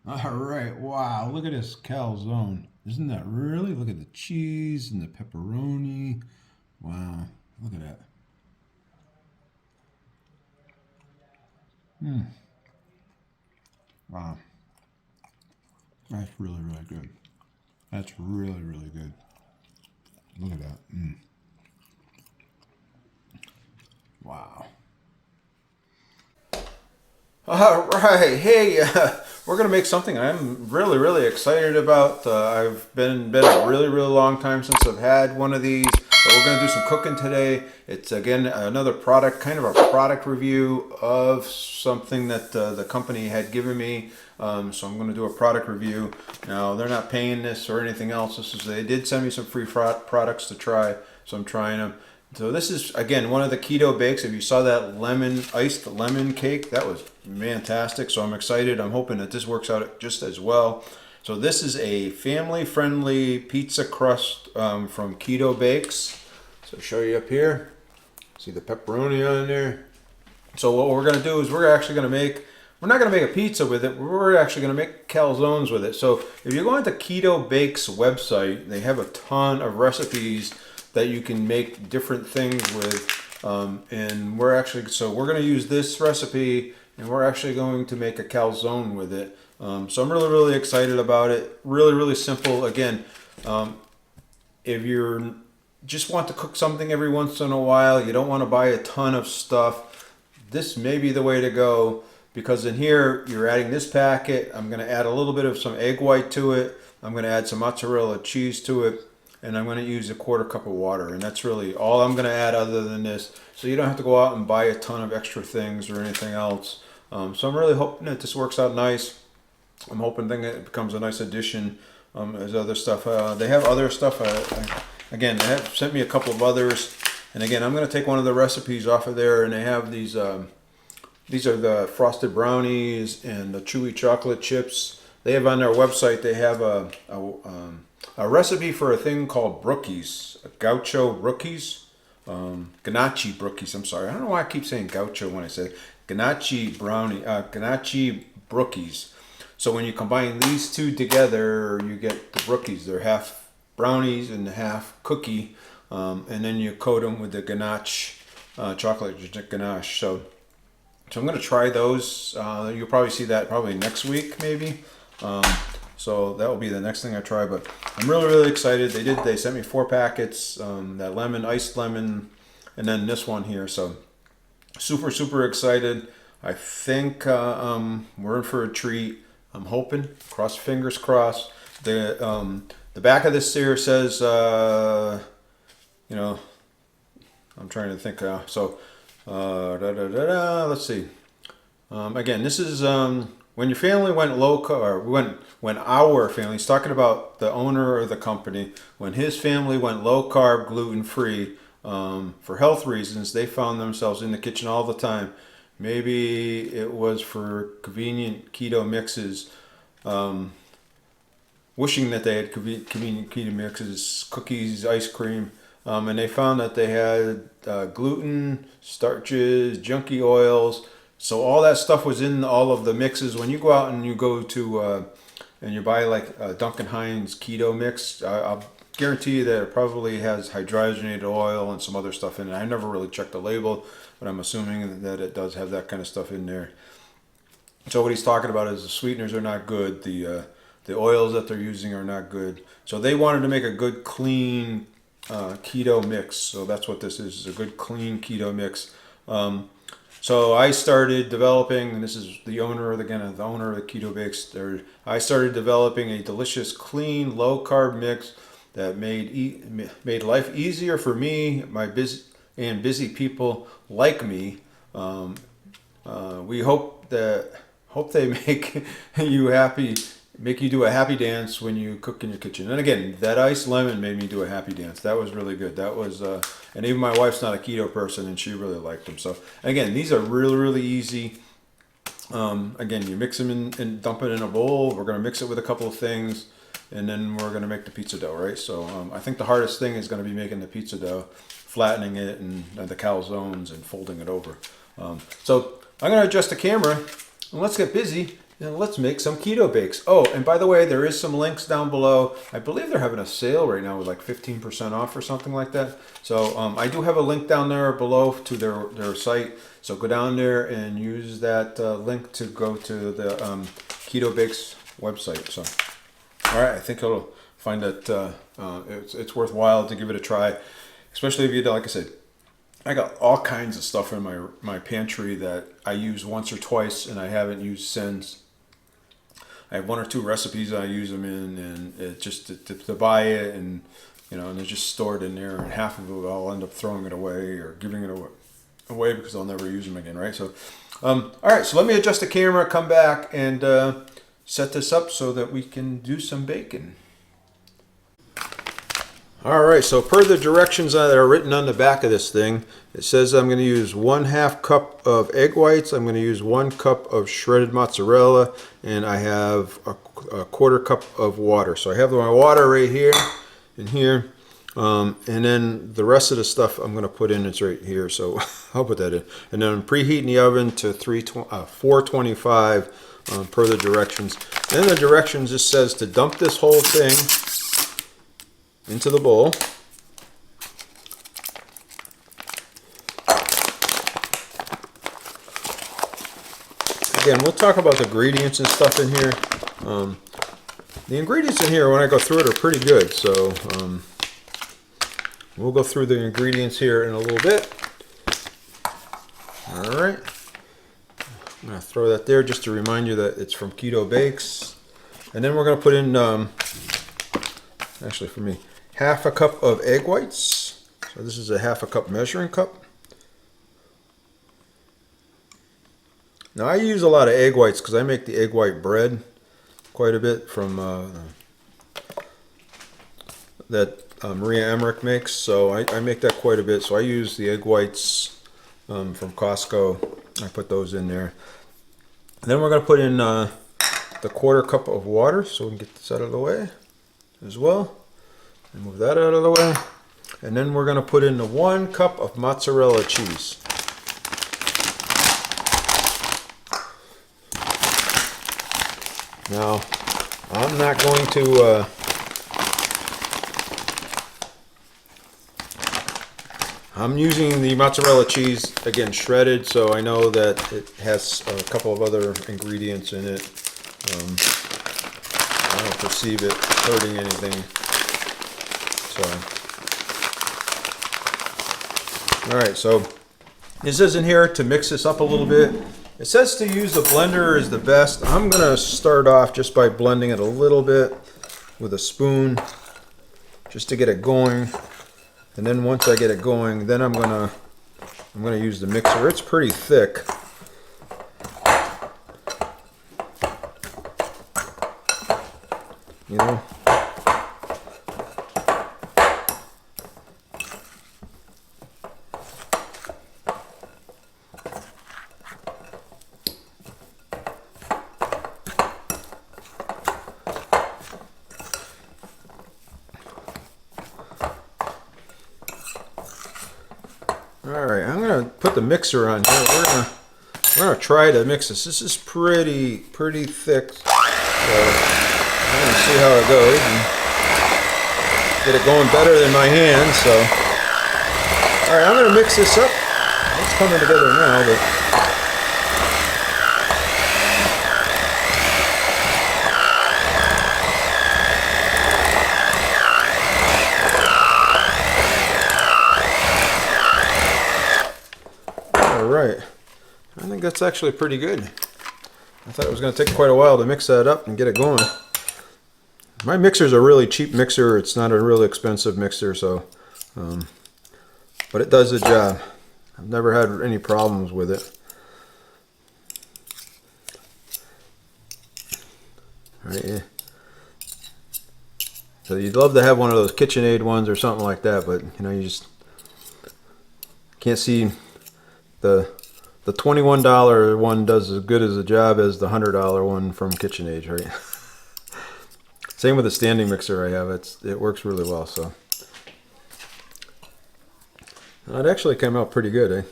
All right, wow, look at this calzone. Isn't that really? Look at the cheese and the pepperoni. Wow, look at that. Mm, wow, that's really, really good. That's really, really good. Look at that. Wow. All right, hey, we're gonna make something I'm really, really excited about. I've been a really, really long time since I've had one of these. But we're gonna do some cooking today. It's again another product, kind of a product review of something that the company had given me. So I'm gonna do a product review. Now they're not paying this or anything else. They did send me some free products to try, so I'm trying them. So this is, again, one of the keto bakes. If you saw that iced lemon cake, that was fantastic. So I'm excited. I'm hoping that this works out just as well. So this is a family-friendly pizza crust from Keto Bakes. So I'll show you up here. See the pepperoni on there. So what we're going to do is we're not going to make a pizza with it. We're actually going to make calzones with it. So if you go into Keto Bakes website, they have a ton of recipes that you can make different things with. And we're going to use this recipe and we're actually going to make a calzone with it. So I'm really, really excited about it. Really, really simple. Again, if you're just want to cook something every once in a while, you don't want to buy a ton of stuff, this may be the way to go, because in here you're adding this packet. I'm going to add a little bit of some egg white to it. I'm going to add some mozzarella cheese to it, and I'm going to use a quarter cup of water, and that's really all I'm going to add other than this. So you don't have to go out and buy a ton of extra things or anything else. So I'm really hoping that this works out nice. I'm hoping that it becomes a nice addition. There's other stuff. They have other stuff. Again, they have sent me a couple of others. And again, I'm going to take one of the recipes off of there, and they have these. These are the frosted brownies and the chewy chocolate chips. They have on their website. They have a recipe for a thing called brookies, gaucho brookies, ganache brookies. I'm sorry, I don't know why I keep saying gaucho when I say ganache ganache brookies. So when you combine these two together, you get the brookies. They're half brownies and half cookie, and then you coat them with the ganache, chocolate ganache. So I'm going to try those. You'll probably see that probably next week, maybe. So that will be the next thing I try. But I'm really, really excited. They sent me 4 packets. That iced lemon, and then this one here. So super, super excited. I think we're in for a treat. I'm hoping. Fingers crossed. The back of this here says, I'm trying to think. Let's see. Again, this is when your family went low carb. When our family, he's talking about the owner of the company, when his family went low carb, gluten free, for health reasons, they found themselves in the kitchen all the time. Maybe it was for convenient keto mixes, wishing that they had convenient keto mixes, cookies, ice cream, and they found that they had gluten, starches, junky oils. So all that stuff was in all of the mixes. When you go out and you go to and you buy like Duncan Hines keto mix, I'll guarantee you that it probably has hydrogenated oil and some other stuff in it. I never really checked the label, but I'm assuming that it does have that kind of stuff in there. So what he's talking about is the sweeteners are not good. The oils that they're using are not good. So they wanted to make a good, clean keto mix. So that's what this is a good, clean keto mix. So I started developing, and this is the owner of the owner of the Keto Bakes. I started developing a delicious, clean, low carb mix that made life easier for me, my busy people like me. We hope they make you happy, make you do a happy dance when you cook in your kitchen. And again, that iced lemon made me do a happy dance. That was really good. That was, and even my wife's not a keto person, and she really liked them. So again, these are really, really easy. Again, you mix them in and dump it in a bowl. We're going to mix it with a couple of things, and then we're going to make the pizza dough, right? So I think the hardest thing is going to be making the pizza dough, flattening it, and the calzones, and folding it over. So I'm going to adjust the camera, and let's get busy and let's make some keto bakes. Oh, and by the way, there is some links down below. I believe they're having a sale right now with like 15% off or something like that. So I do have a link down there below to their site. So go down there and use that link to go to the Keto Bakes website. So, all right, I think you'll find that it's worthwhile to give it a try, especially if you, like I said, I got all kinds of stuff in my pantry that I use once or twice and I haven't used since. I have 1 or 2 recipes I use them in, and it just to buy it, and and they're just stored in there, and half of it I'll end up throwing it away or giving it away because I'll never use them again, right? So, all right, so let me adjust the camera, come back, and set this up so that we can do some baking. All right, so per the directions that are written on the back of this thing, it says I'm going to use 1/2 cup of egg whites, I'm going to use 1 cup of shredded mozzarella, and I have a 1/4 cup of water. So I have my water right here and here, and then the rest of the stuff I'm going to put in, it's right here, so I'll put that in. And then I'm preheating the oven to 425 per the directions. Then the directions just says to dump this whole thing into the bowl. Again, we'll talk about the ingredients and stuff in here. The ingredients in here, when I go through it, are pretty good. So we'll go through the ingredients here in a little bit. All right. I'm going to throw that there just to remind you that it's from Keto Bakes. And then we're going to put in, actually for me, 1/2 cup of egg whites. So this is a 1/2 cup measuring cup. Now I use a lot of egg whites because I make the egg white bread quite a bit from that Maria Emmerich makes. So I make that quite a bit. So I use the egg whites from Costco. I put those in there. And then we're going to put in the 1/4 cup of water, so we can get this out of the way as well. And move that out of the way. And then we're going to put in the 1 cup of mozzarella cheese. Now, I'm not going to I'm using the mozzarella cheese, again, shredded, so I know that it has a couple of other ingredients in it. I don't perceive it hurting anything. So, all right, so it says in here to mix this up a little bit. It says to use a blender is the best. I'm going to start off just by blending it a little bit with a spoon just to get it going. And then once I get it going, then I'm gonna use the mixer. It's pretty thick. You know. Alright, I'm going to put the mixer on here. We're gonna try to mix this. This is pretty thick. So I'm going to see how it goes and get it going better than my hand. So, alright, I'm going to mix this up. It's coming together now, but right. I think that's actually pretty good. I thought it was going to take quite a while to mix that up and get it going. My mixer's a really cheap mixer. It's not a really expensive mixer, so but it does the job. I've never had any problems with it. All right, yeah. So you'd love to have one of those KitchenAid ones or something like that, but you just can't see. The $21 one does as good as a job as the $100 one from KitchenAid, right? Same with the standing mixer I have. It works really well. So it actually came out pretty good, eh?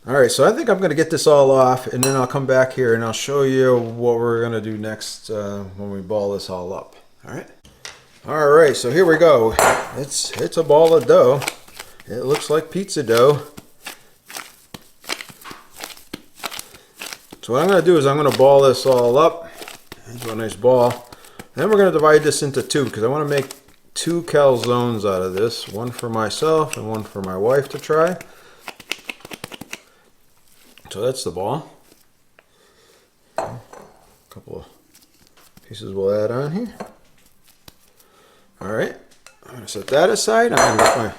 All right, so I think I'm going to get this all off, and then I'll come back here and I'll show you what we're going to do next when we ball this all up. All right. All right, so here we go. It's a ball of dough. It looks like pizza dough. So what I'm going to do is I'm going to ball this all up into a nice ball. Then we're going to divide this into two because I want to make 2 calzones out of this. One for myself and one for my wife to try. So that's the ball. A couple of pieces we'll add on here. All right, I'm going to set that aside. I'm going to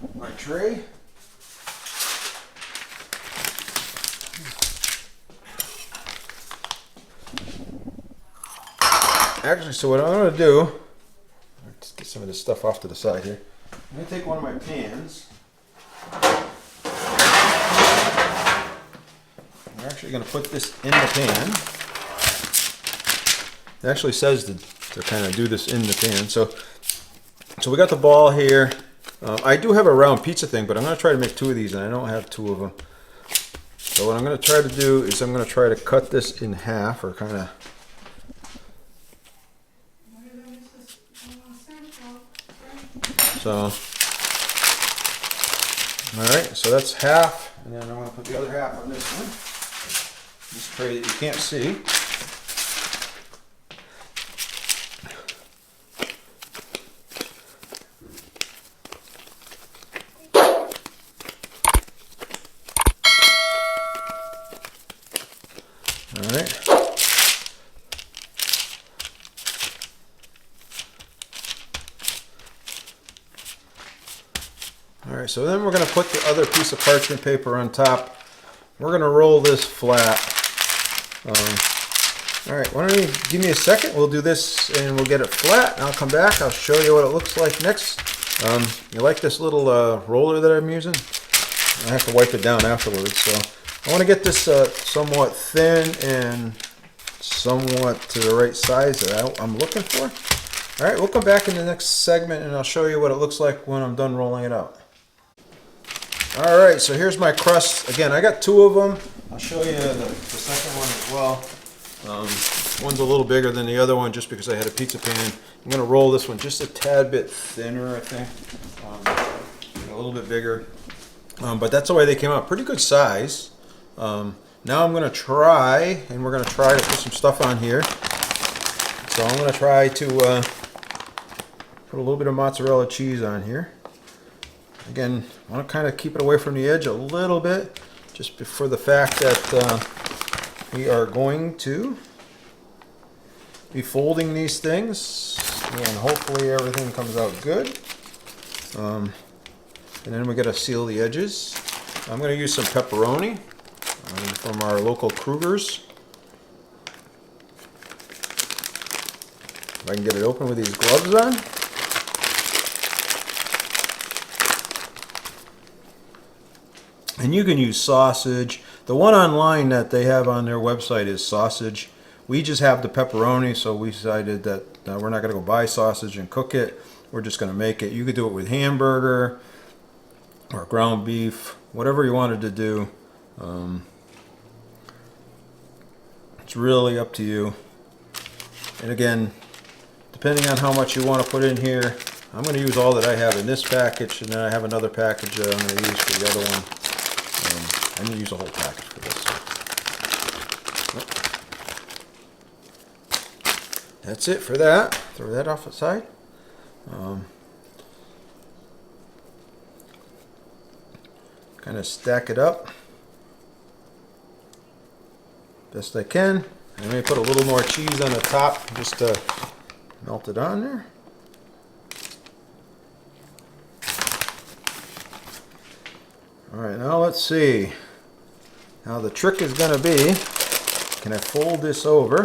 get my tray. Actually, so what I'm going to do, let's get some of this stuff off to the side here. I'm going to take one of my pans. We're actually going to put this in the pan. It actually says to kind of do this in the pan. So we got the ball here. I do have a round pizza thing, but I'm going to try to make 2 of these, and I don't have 2 of them. So what I'm going to try to do is I'm going to try to cut this in half, or kind of. So, all right, so that's half, and then I'm going to put the other half on this one. This tray that you can't see. All right. All right, so then we're going to put the other piece of parchment paper on top. We're going to roll this flat. All right, why don't you give me a second? We'll do this and we'll get it flat. And I'll come back. I'll show you what it looks like next. You like this little roller that I'm using? I have to wipe it down afterwards. So I want to get this somewhat thin and somewhat to the right size that I'm looking for. All right, we'll come back in the next segment and I'll show you what it looks like when I'm done rolling it out. All right, so here's my crust. Again, I got 2 of them. I'll show you the second one as well. One's a little bigger than the other one just because I had a pizza pan. I'm going to roll this one just a tad bit thinner, I think. A little bit bigger. But that's the way they came out. Pretty good size. Now I'm going to try, and we're going to try to put some stuff on here. So I'm going to try to put a little bit of mozzarella cheese on here. Again, I want to kind of keep it away from the edge a little bit, just for the fact that we are going to be folding these things, and hopefully everything comes out good. And then we got to seal the edges. I'm going to use some pepperoni from our local Kruger's. If I can get it open with these gloves on. And you can use sausage. The one online that they have on their website is sausage. We just have the pepperoni, so we decided that we're not going to go buy sausage and cook it. We're just going to make it. You could do it with hamburger or ground beef, whatever you wanted to do. It's really up to you. And again, depending on how much you want to put in here, I'm going to use all that I have in this package, and then I have another package that I'm going to use for the other one. I'm going to use a whole package for this. That's it for that. Throw that off the side. Kind of stack it up best I can. I may put a little more cheese on the top just to melt it on there. All right, now let's see. Now the trick is going to be, can I fold this over?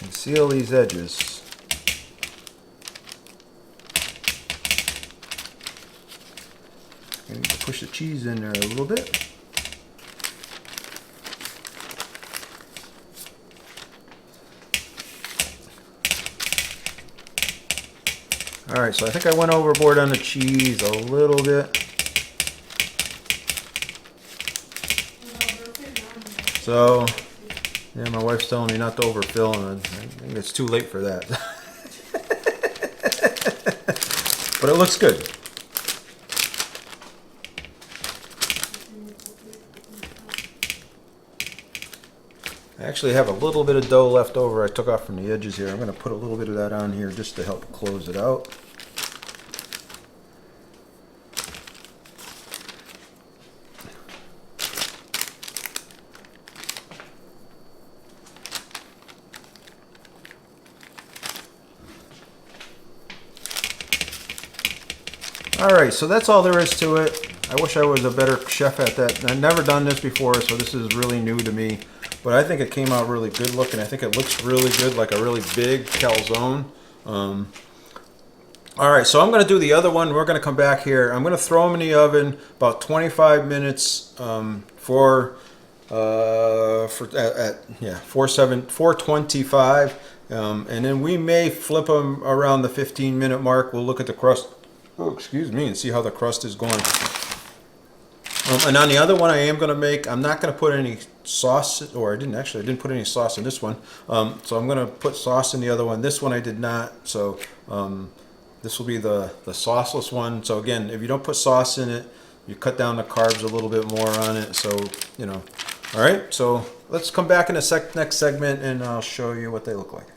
And seal these edges. I need to push the cheese in there a little bit. All right, so I think I went overboard on the cheese a little bit. So, yeah, my wife's telling me not to overfill, and I think it's too late for that. But it looks good. I actually have a little bit of dough left over I took off from the edges here. I'm going to put a little bit of that on here just to help close it out. Alright, so that's all there is to it. I wish I was a better chef at that. I've never done this before, so this is really new to me. But I think it came out really good looking. I think it looks really good, like a really big calzone. Alright, so I'm going to do the other one. We're going to come back here. I'm going to throw them in the oven about 25 minutes for 425. And then we may flip them around the 15-minute mark. We'll look at the crust. Oh, excuse me, and see how the crust is going. And on the other one I am going to make, I'm not going to put any sauce, or I didn't put any sauce in this one. So I'm going to put sauce in the other one. This one I did not, so this will be the sauceless one. So again, if you don't put sauce in it, you cut down the carbs a little bit more on it. So, you know, all right, so let's come back in the next segment and I'll show you what they look like.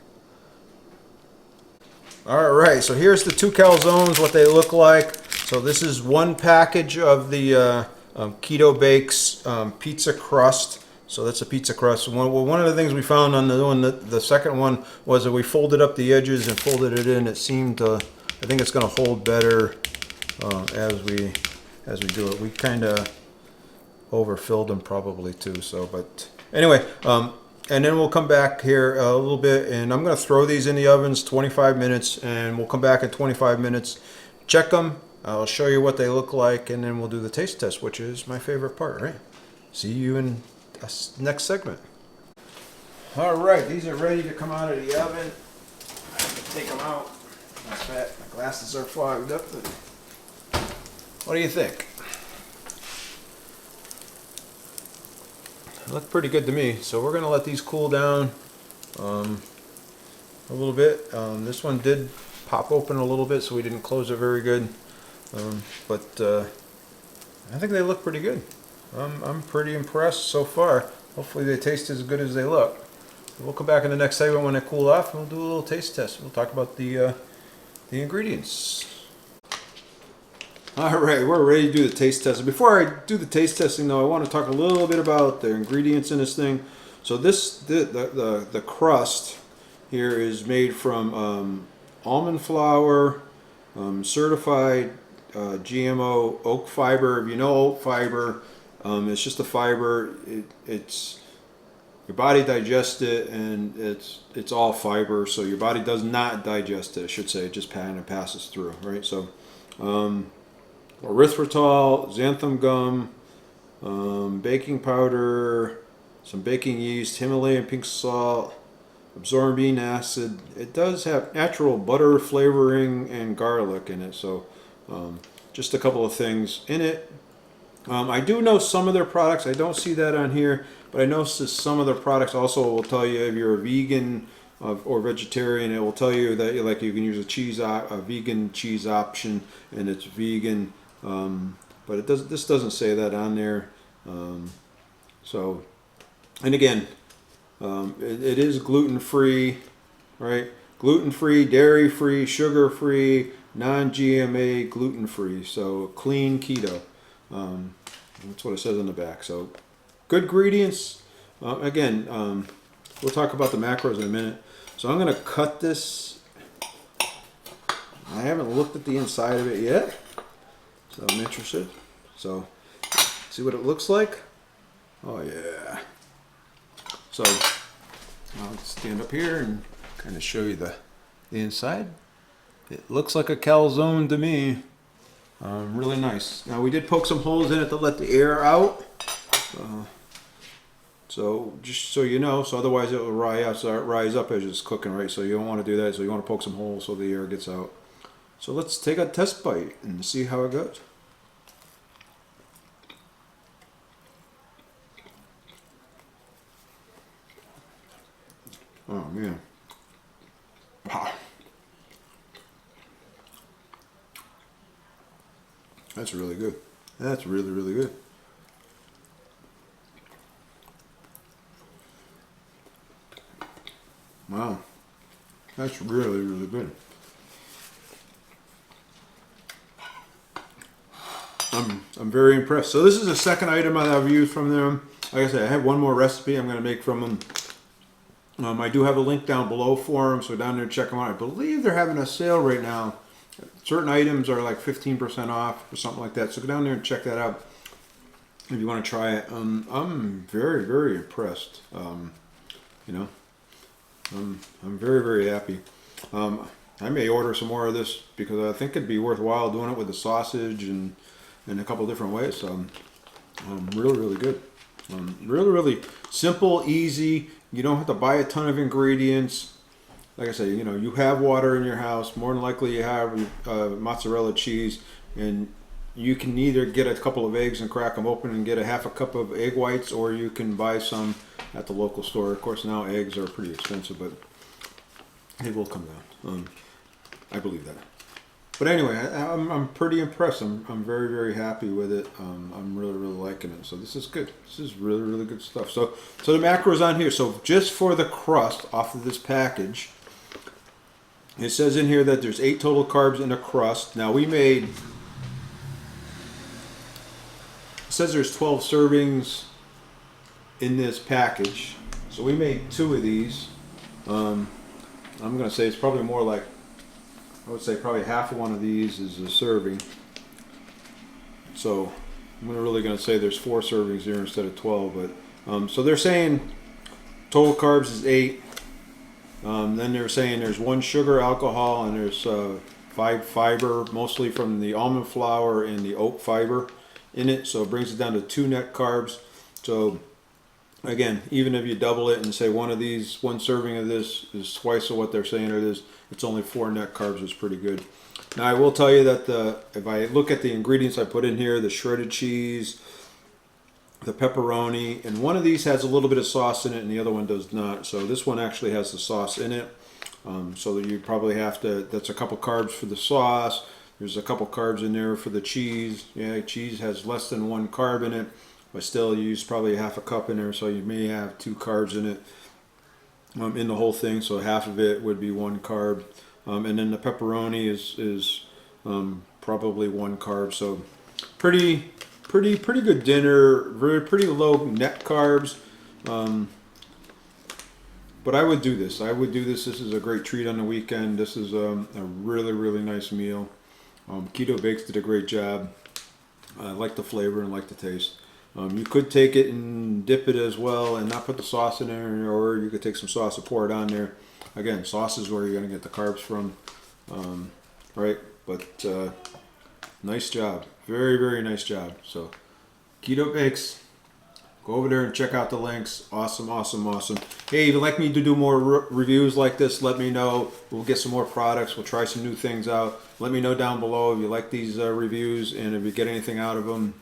All right, so here's the two calzones, what they look like. So this is one package of the Keto Bakes pizza crust. So that's a pizza crust. One of the things we found on the second one was that we folded up the edges and folded it in. It seemed to, I think it's going to hold better as we do it. We kind of overfilled them probably too. So, but anyway. And then we'll come back here a little bit, and I'm going to throw these in the ovens 25 minutes, and we'll come back in 25 minutes, check them, I'll show you what they look like, and then we'll do the taste test, which is my favorite part, right? See you in the next segment. All right, these are ready to come out of the oven. I have to take them out. My glasses are fogged up. What do you think? Look pretty good to me. So we're going to let these cool down a little bit. This one did pop open a little bit, so we didn't close it very good. But I think they look pretty good. I'm pretty impressed so far. Hopefully they taste as good as they look. We'll come back in the next segment when they cool off, and we'll do a little taste test. We'll talk about the ingredients. All right, we're ready to do the taste test. Before I do the taste testing, though, I want to talk a little bit about the ingredients in this thing. So the crust here is made from almond flour, certified GMO oat fiber. If you know oat fiber, it's just a fiber. It's your body digests it, and it's all fiber. So your body does not digest it, I should say. It just kind of passes through, right? So. Erythritol, xanthan gum, baking powder, some baking yeast, Himalayan pink salt, absorbing acid. It does have natural butter flavoring and garlic in it, so just a couple of things in it. I do know some of their products. I don't see that on here, but I know some of their products also will tell you if you're a vegan or vegetarian. It will tell you that you can use a vegan cheese option, and it's vegan. But this doesn't say that on there. So, and again, it is gluten-free, right? Gluten-free, dairy-free, sugar-free, non-GMA, gluten-free. So clean keto. That's what it says on the back. So good ingredients. Again, we'll talk about the macros in a minute. So I'm going to cut this. I haven't looked at the inside of it yet, so I'm interested. So see what it looks like. Oh yeah. So I'll stand up here and kind of show you the inside. It looks like a calzone to me. Really nice. Now we did poke some holes in it to let the air out. So just so you know, so otherwise it will rise up as it's cooking, right? So you don't want to do that. So you want to poke some holes so the air gets out. So let's take a test bite and see how it goes. Oh man. Wow. That's really good. That's really, really good. Wow. That's really, really good. I'm very impressed. So this is the second item I've used from them. Like I said, I have one more recipe I'm going to make from them. I do have a link down below for them, so down there check them out. I believe they're having a sale right now. Certain items are like 15% off or something like that. So go down there and check that out if you want to try it. I'm very, very impressed. You know, I'm very, very happy. I may order some more of this because I think it'd be worthwhile doing it with the sausage and in a couple different ways. So really, really good. Really, really simple, easy. You don't have to buy a ton of ingredients. Like I say, you know, you have water in your house. More than likely you have mozzarella cheese, and you can either get a couple of eggs and crack them open and get a half a cup of egg whites, or you can buy some at the local store. Of course, now eggs are pretty expensive, but they will come down. I believe that. But anyway, I'm pretty impressed. I'm very, very happy with it. I'm really, really liking it. So this is good. This is really, really good stuff. So the macros on here. So just for the crust off of this package, it says in here that there's 8 total carbs in a crust. Now we made, it says there's 12 servings in this package. So we made 2 of these. I'm going to say it's probably more like, I would say probably half of one of these is a serving. So I'm really going to say there's 4 servings here instead of 12. But so they're saying total carbs is 8. Then they're saying there's 1 sugar, alcohol, and there's 5 fiber, mostly from the almond flour and the oat fiber in it. So it brings it down to 2 net carbs. So again, even if you double it and say one serving of this is twice of what they're saying it is, it's only 4 net carbs. Is pretty good. Now I will tell you that if I look at the ingredients I put in here, the shredded cheese, the pepperoni, and one of these has a little bit of sauce in it and the other one does not. So this one actually has the sauce in it. So that you probably have to, that's a couple carbs for the sauce. There's a couple carbs in there for the cheese. Yeah, cheese has less than 1 carb in it, but still you use probably half a cup in there, so you may have 2 carbs in it in the whole thing. So half of it would be 1 carb, and then the pepperoni is probably 1 carb. So pretty good dinner. Pretty low net carbs. But I would do this. This is a great treat on the weekend. This is a really, really nice meal. Keto Bakes did a great job. I like the flavor and like the taste. You could take it and dip it as well and not put the sauce in there, or you could take some sauce and pour it on there. Again, sauce is where you're going to get the carbs from, right? But nice job. Very, very nice job. So Keto Bakes, go over there and check out the links. Awesome, awesome, awesome. Hey, if you'd like me to do more reviews like this, let me know. We'll get some more products. We'll try some new things out. Let me know down below if you like these reviews and if you get anything out of them.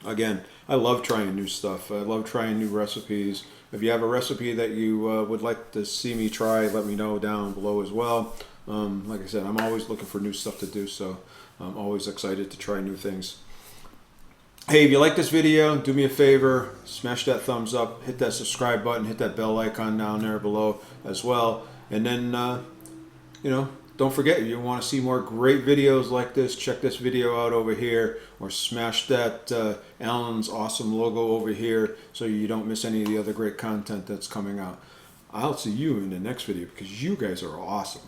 Again, I love trying new stuff. I love trying new recipes. If you have a recipe that you would like to see me try, let me know down below as well. Like I said, I'm always looking for new stuff to do, so I'm always excited to try new things. Hey, if you like this video, do me a favor, smash that thumbs up, hit that subscribe button, hit that bell icon down there below as well. And then, you know, don't forget, if you want to see more great videos like this, check this video out over here, or smash that Allen's awesome logo over here so you don't miss any of the other great content that's coming out. I'll see you in the next video because you guys are awesome.